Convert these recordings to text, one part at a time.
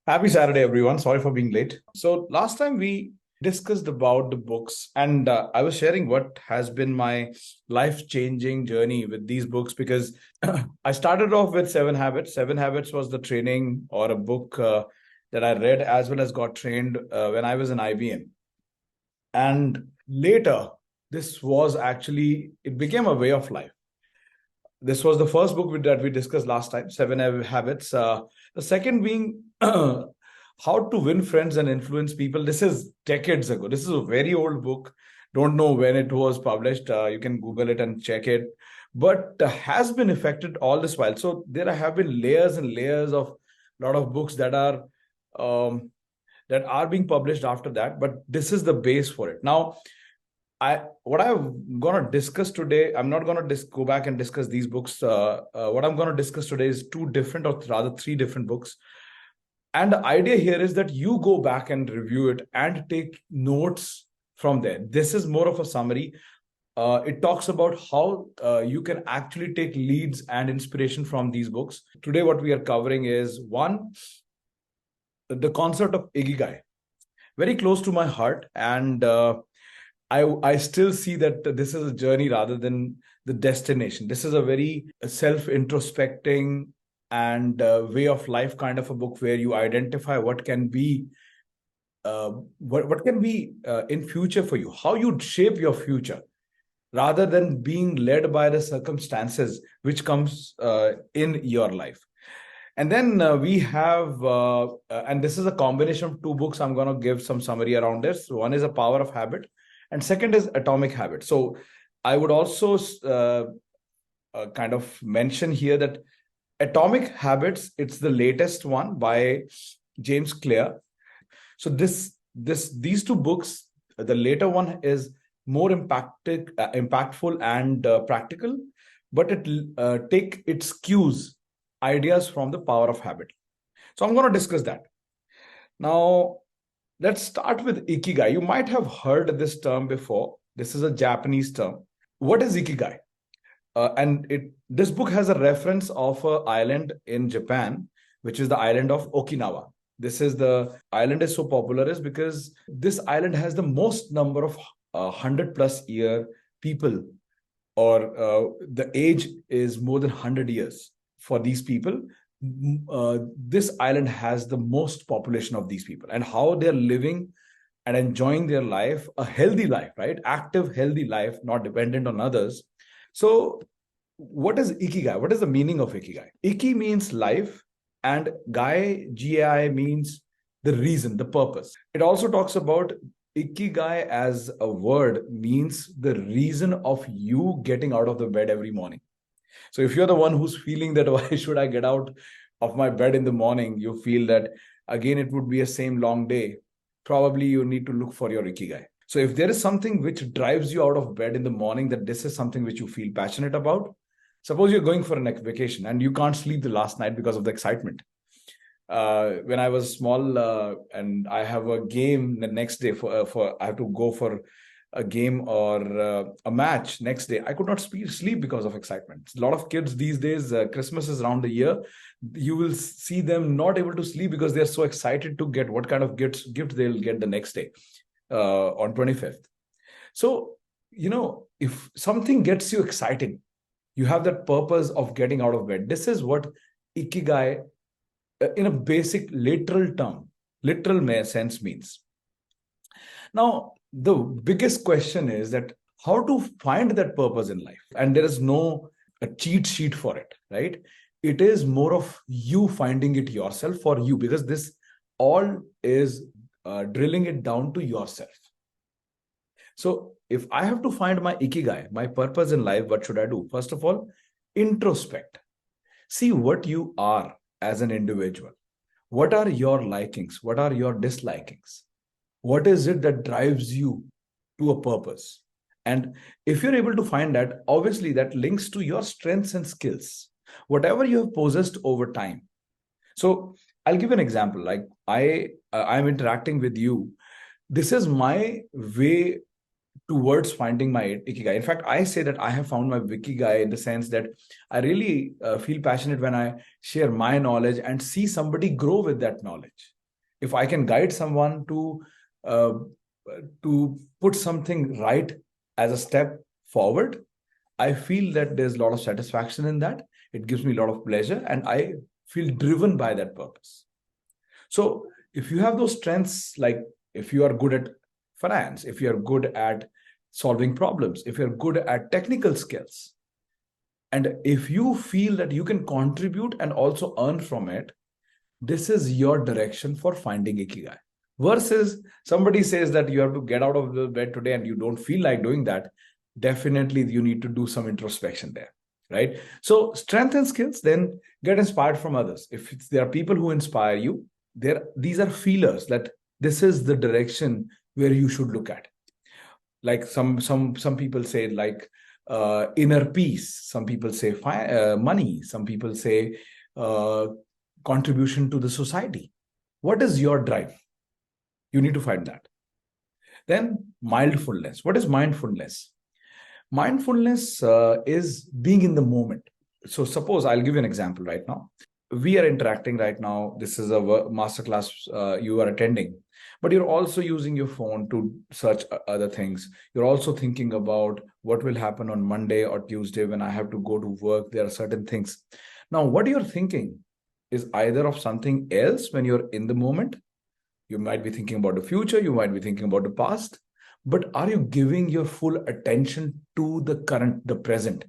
Happy Saturday, everyone. Sorry for being late. So, last time we discussed about the books, and I was sharing what has been my life changing journey with these books because I started off with Seven Habits. Seven Habits was the training or a book that I read as well as got trained when I was in IBM. And later, this was actually, it became a way of life. This was the first book that we discussed last time, Seven Habits. The second being How to Win Friends and Influence People. This is decades ago. This is a very old book. Don't know when it was published. You can Google it and check it. But has been affected all this while. So there have been layers and layers of a lot of books um, that are being published after that. But this is the base for it. Now, I what I'm gonna discuss today, I'm not gonna go back and discuss these books. What I'm gonna discuss today is two different, or rather three different books. And the idea here is that you go back and review it and take notes from there. This is more of a summary. It talks about how you can actually take leads and inspiration from these books. Today, what we are covering is one, the concept of Ikigai, very close to my heart, and I still see that this is a journey rather than the destination. This is a very self-introspecting and way of life kind of a book where you identify what can be what can be in future for you, how you shape your future rather than being led by the circumstances which comes in your life. And then we have, and this is a combination of two books. I'm going to give some summary around this. One is A Power of Habit, and second is Atomic Habit. So I would also kind of mention here that Atomic Habits, it's the latest one by James Clear. So these two books, the later one is more impactful and practical, but its cues, ideas from The Power of Habit. So I'm going to discuss that. Now, let's start with Ikigai. You might have heard this term before. This is a Japanese term. What is Ikigai? This book has a reference of an island in Japan, which is the island of Okinawa. The island is so popular is because this island has the most number of 100+ year people, or the age is more than 100 years for these people. This island has the most population of these people, and how they're living and enjoying their life, a healthy life, right? Active, healthy life, not dependent on others. So, what is Ikigai? What is the meaning of Ikigai? Iki means life, and Gai means the reason, the purpose. It also talks about Ikigai as a word means the reason of you getting out of the bed every morning. So if you're the one who's feeling that why should I get out of my bed in the morning, you feel that again it would be a same long day, probably you need to look for your Ikigai. So if there is something which drives you out of bed in the morning, that this is something which you feel passionate about. Suppose you're going for a vacation and you can't sleep the last night because of the excitement. When I was small and I have a game the next day for I have to go for a game or a match next day, I could not sleep because of excitement. A lot of kids these days, Christmas is around the year, you will see them not able to sleep because they're so excited to get what kind of gift they'll get the next day on 25th. So, if something gets you exciting, you have that purpose of getting out of bed. This is what Ikigai, in a basic literal sense means. Now, the biggest question is that how to find that purpose in life. And there is no a cheat sheet for it, right? It is more of you finding it yourself for you, because this all is drilling it down to yourself. So if I have to find my Ikigai, my purpose in life, what should I do? First of all, introspect. See what you are as an individual. What are your likings? What are your dislikings? What is it that drives you to a purpose? And if you're able to find that, obviously that links to your strengths and skills, whatever you have possessed over time. So I'll give an example. Like I'm interacting with you. This is my way towards finding my Ikigai. In fact, I say that I have found my Ikigai in the sense that I really feel passionate when I share my knowledge and see somebody grow with that knowledge. If I can guide someone uh, to put something right as a step forward, I feel that there's a lot of satisfaction in that. It gives me a lot of pleasure, and I feel driven by that purpose. So if you have those strengths, like if you are good at finance, if you're good at solving problems, if you're good at technical skills, and if you feel that you can contribute and also earn from it, this is your direction for finding Ikigai. Versus somebody says that you have to get out of the bed today and you don't feel like doing that, definitely you need to do some introspection there, right? So strength and skills, then get inspired from others. If there are people who inspire you, these are feelers that this is the direction where you should look at. Like some people say, like inner peace, some people say money, some people say uh, contribution to the society. What is your drive? You need to find that. Then mindfulness. What is mindfulness? Mindfulness is being in the moment. So suppose I'll give you an example right now. We are interacting right now. This is a masterclass you are attending, but you're also using your phone to search other things. You're also thinking about what will happen on Monday or Tuesday when I have to go to work. There are certain things. Now, what you're thinking is either of something else when you're in the moment. You might be thinking about the future, you might be thinking about the past, but are you giving your full attention to the current, the present?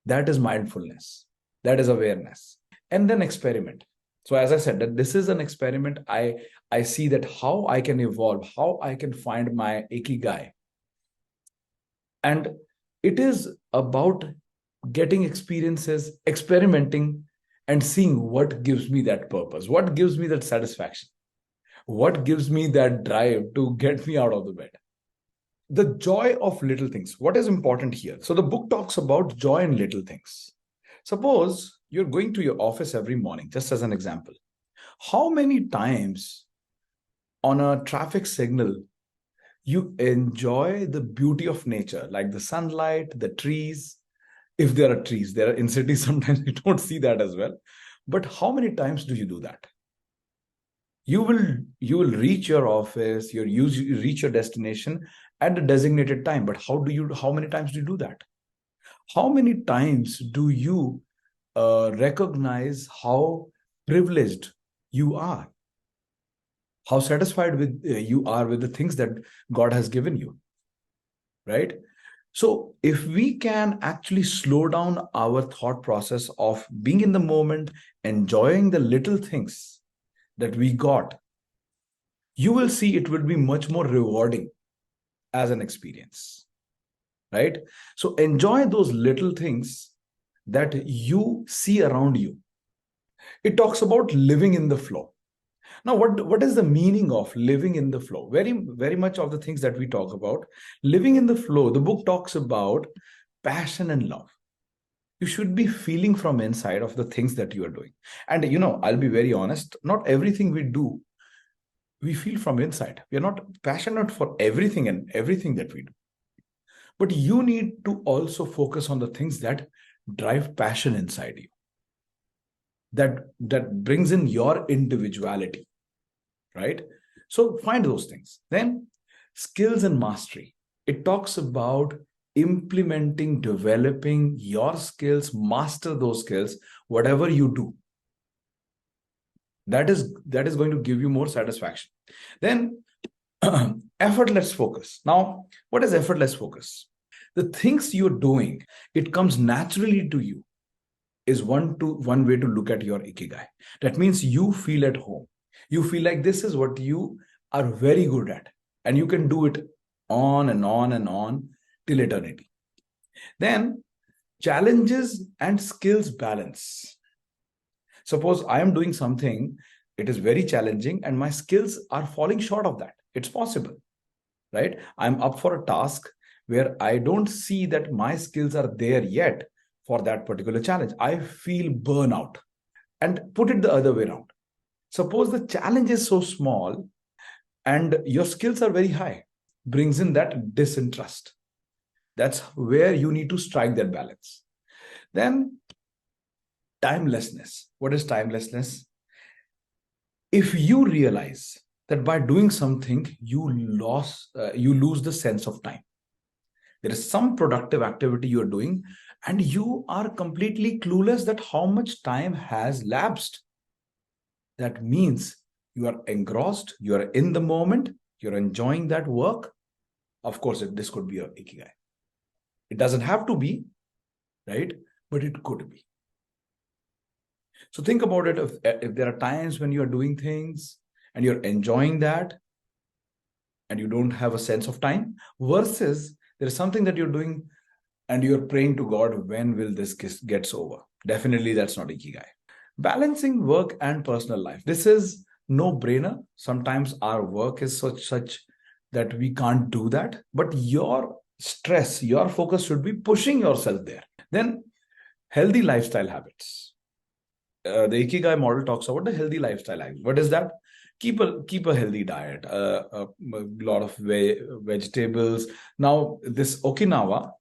That is mindfulness. That is awareness. And then experiment. So as I said, that this is an experiment. I see that how I can evolve, how I can find my Ikigai. And it is about getting experiences, experimenting, and seeing what gives me that purpose, what gives me that satisfaction, what gives me that drive to get me out of the bed. The joy of little things. What is important here? So the book talks about joy in little things. Suppose you're going to your office every morning, just as an example. How many times on a traffic signal you enjoy the beauty of nature, like the sunlight, the trees? If there are trees, there are in cities, sometimes you don't see that as well. But how many times do you do that? You will reach your office, you reach your destination at a designated time. But how many times do you do that? How many times do you recognize how privileged you are, how satisfied with you are with the things that God has given you, right? So if we can actually slow down our thought process of being in the moment, enjoying the little things that we got, you will see it will be much more rewarding as an experience, right? So enjoy those little things that you see around you. It talks about living in the flow. Now, what is the meaning of living in the flow? Very much of the things that we talk about, living in the flow, the book talks about passion and love. You should be feeling from inside of the things that you are doing. And, I'll be very honest, not everything we do, we feel from inside. We are not passionate for everything and everything that we do. But you need to also focus on the things that drive passion inside you, that brings in your individuality, right? So find those things. Then skills and mastery. It talks about implementing, developing your skills, master those skills, whatever you do. That is going to give you more satisfaction. Then effortless focus. Now, what is effortless focus? The things you're doing, it comes naturally to you, is one way to look at your Ikigai. That means you feel at home. You feel like this is what you are very good at, and you can do it on and on and on till eternity. Then challenges and skills balance. Suppose I am doing something, it is very challenging, and my skills are falling short of that. It's possible, right? I'm up for a task where I don't see that my skills are there yet for that particular challenge. I feel burnout. And put it the other way around. Suppose the challenge is so small and your skills are very high. brings in that disinterest. That's where you need to strike that balance. Then timelessness. What is timelessness? If you realize that by doing something you lose the sense of time. There is some productive activity you are doing and you are completely clueless that how much time has lapsed. That means you are engrossed, you are in the moment, you're enjoying that work. Of course, this could be a Ikigai. It doesn't have to be, right? But it could be. So think about it. If there are times when you're doing things and you're enjoying that and you don't have a sense of time, versus there is something that you're doing and you're praying to God, when will this gets over? Definitely that's not Ikigai. Balancing work and personal life. This is no brainer. Sometimes our work is such that we can't do that, but your stress, your focus should be pushing yourself there. Then healthy lifestyle habits. The Ikigai model talks about the healthy lifestyle habits. What is that? Keep a healthy diet, a lot of vegetables. Now, this Okinawa,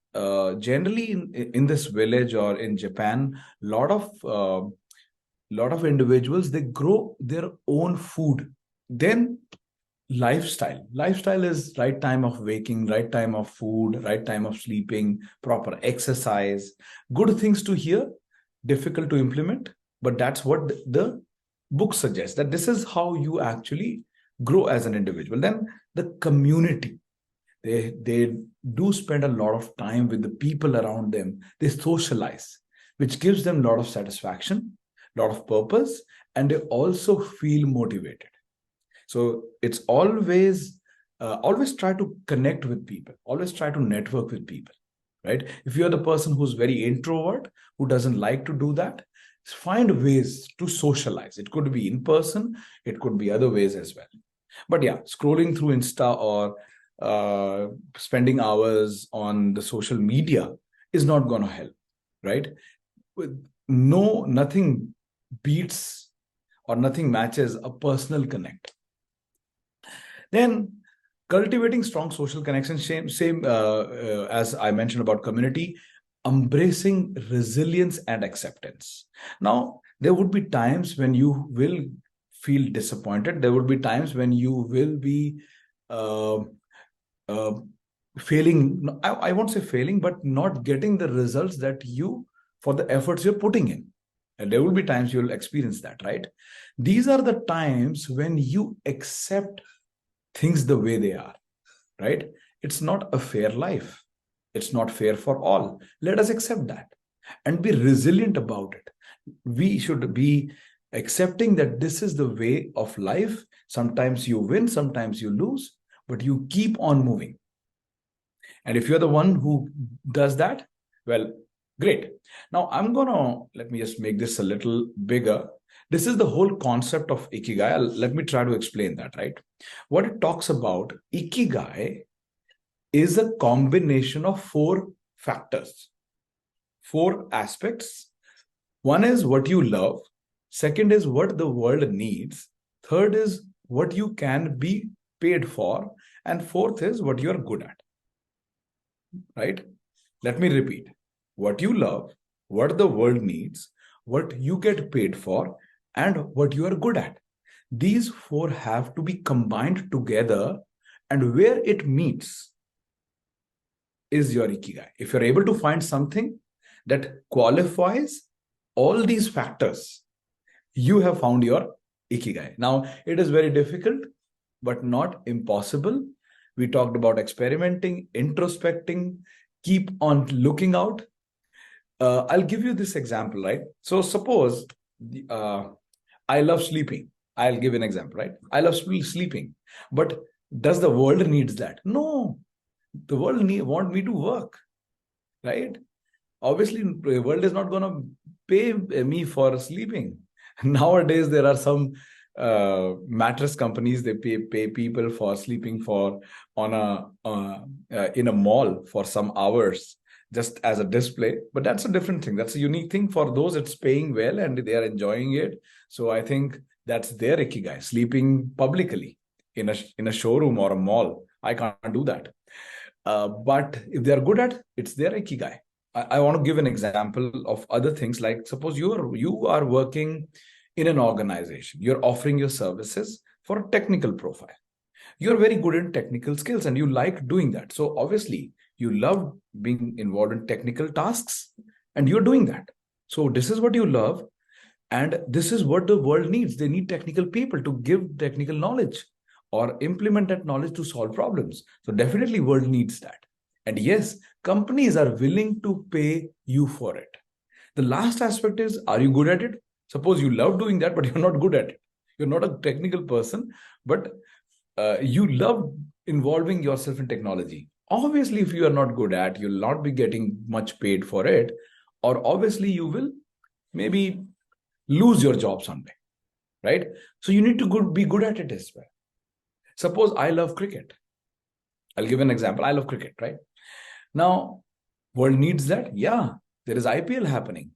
generally in this village or in Japan, lot of individuals, they grow their own food. Then lifestyle is right time of waking, right time of food, right time of sleeping, proper exercise. Good things to hear, difficult to implement, but that's what the book suggests, that this is how you actually grow as an individual. Then the community, they do spend a lot of time with the people around them. They socialize, which gives them a lot of satisfaction, a lot of purpose, and they also feel motivated. So it's always try to connect with people, always try to network with people, right? If you're the person who's very introvert, who doesn't like to do that, find ways to socialize. It could be in person, it could be other ways as well. But yeah, scrolling through Insta or spending hours on the social media is not going to help, right? Nothing beats or nothing matches a personal connect. Then cultivating strong social connections, same as I mentioned about community, embracing resilience and acceptance. Now, there would be times when you will feel disappointed. There would be times when you will be failing. I won't say failing, but not getting the results that for the efforts you're putting in. And there will be times you'll experience that, right? These are the times when you accept things the way they are, right? It's not a fair life. It's not fair for all. Let us accept that and be resilient about it. We should be accepting that this is the way of life. Sometimes you win, sometimes you lose, but you keep on moving. And if you're the one who does that, well, great. Now let me just make this a little bigger. This is the whole concept of Ikigai. Let me try to explain that, right? What it talks about, Ikigai is a combination of 4 factors, 4 aspects. One is what you love. Second is what the world needs. Third is what you can be paid for. And fourth is what you're good at, right? Let me repeat. What you love, what the world needs, what you get paid for, and what you are good at. These 4 have to be combined together, and where it meets is your Ikigai. If you're able to find something that qualifies all these factors, you have found your Ikigai. Now, it is very difficult, but not impossible. We talked about experimenting, introspecting, keep on looking out. I'll give you this example, right? So suppose I love sleeping. I'll give an example, right? I love sleeping, but does the world needs that? No, the world want me to work, right? Obviously, the world is not going to pay me for sleeping. Nowadays, there are some mattress companies, they pay people for sleeping in a mall for some hours just as a display. But that's a different thing. That's a unique thing. For those, it's paying well and they are enjoying it. So I think that's their Ikigai, sleeping publicly. in a showroom or a mall. I can't do that. But if they are good at, it's their ikigai. I want to give an example of other things. Like suppose you are working in an organization. You're offering your services for a technical profile. You're very good in technical skills and you like doing that. So obviously you love being involved in technical tasks and you're doing that. So this is what you love, and this is what the world needs. They need technical people to give technical knowledge or implement that knowledge to solve problems. So definitely world needs that. And yes, companies are willing to pay you for it. The last aspect is, are you good at it? Suppose you love doing that, but you're not good at it. You're not a technical person, but you love involving yourself in technology. Obviously, if you are not good at, you'll not be getting much paid for it, or obviously you will maybe lose your job someday, right? So you need to be good at it as well. Suppose I love cricket. I'll give an example. I love cricket, right? Now, world needs that. Yeah, there is IPL happening.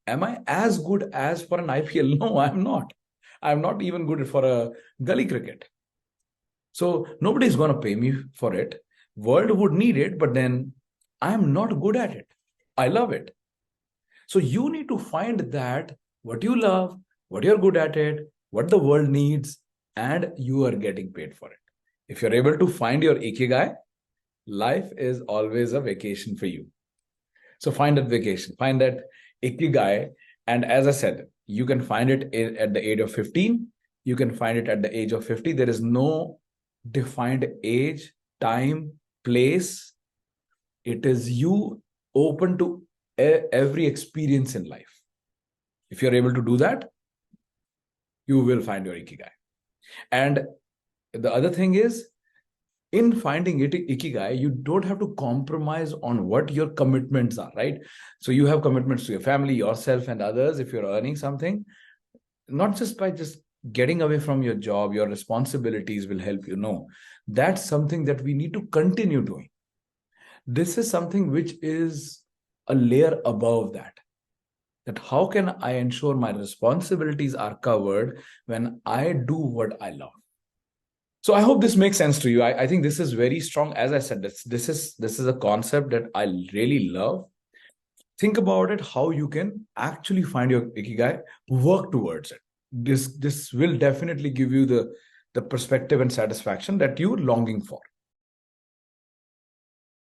Am I as good as for an IPL? No, I'm not. I'm not even good for a gully cricket. So nobody's going to pay me for it. World would need it, but then I'm not good at it. I love it. So you need to find that what you love, what you're good at it, what the world needs, and you are getting paid for it. If you're able to find your ikigai, life is always a vacation for you. So find that vacation, find that ikigai. And as I said, you can find it at the age of 15. You can find it at the age of 50. There is no defined age, time, place. It is you open to every experience in life. If you're able to do that, you will find your ikigai. And the other thing is, in finding ikigai, you don't have to compromise on what your commitments are, right? So you have commitments to your family, yourself, and others. If you're earning something, not just by just getting away from your job, your responsibilities will help you. No, that's something that we need to continue doing. This is something which is a layer above that. That how can I ensure my responsibilities are covered when I do what I love? So I hope this makes sense to you. I think this is very strong. As I said, this is a concept that I really love. Think about it, how you can actually find your ikigai, work towards it. This will definitely give you the perspective and satisfaction that you're longing for.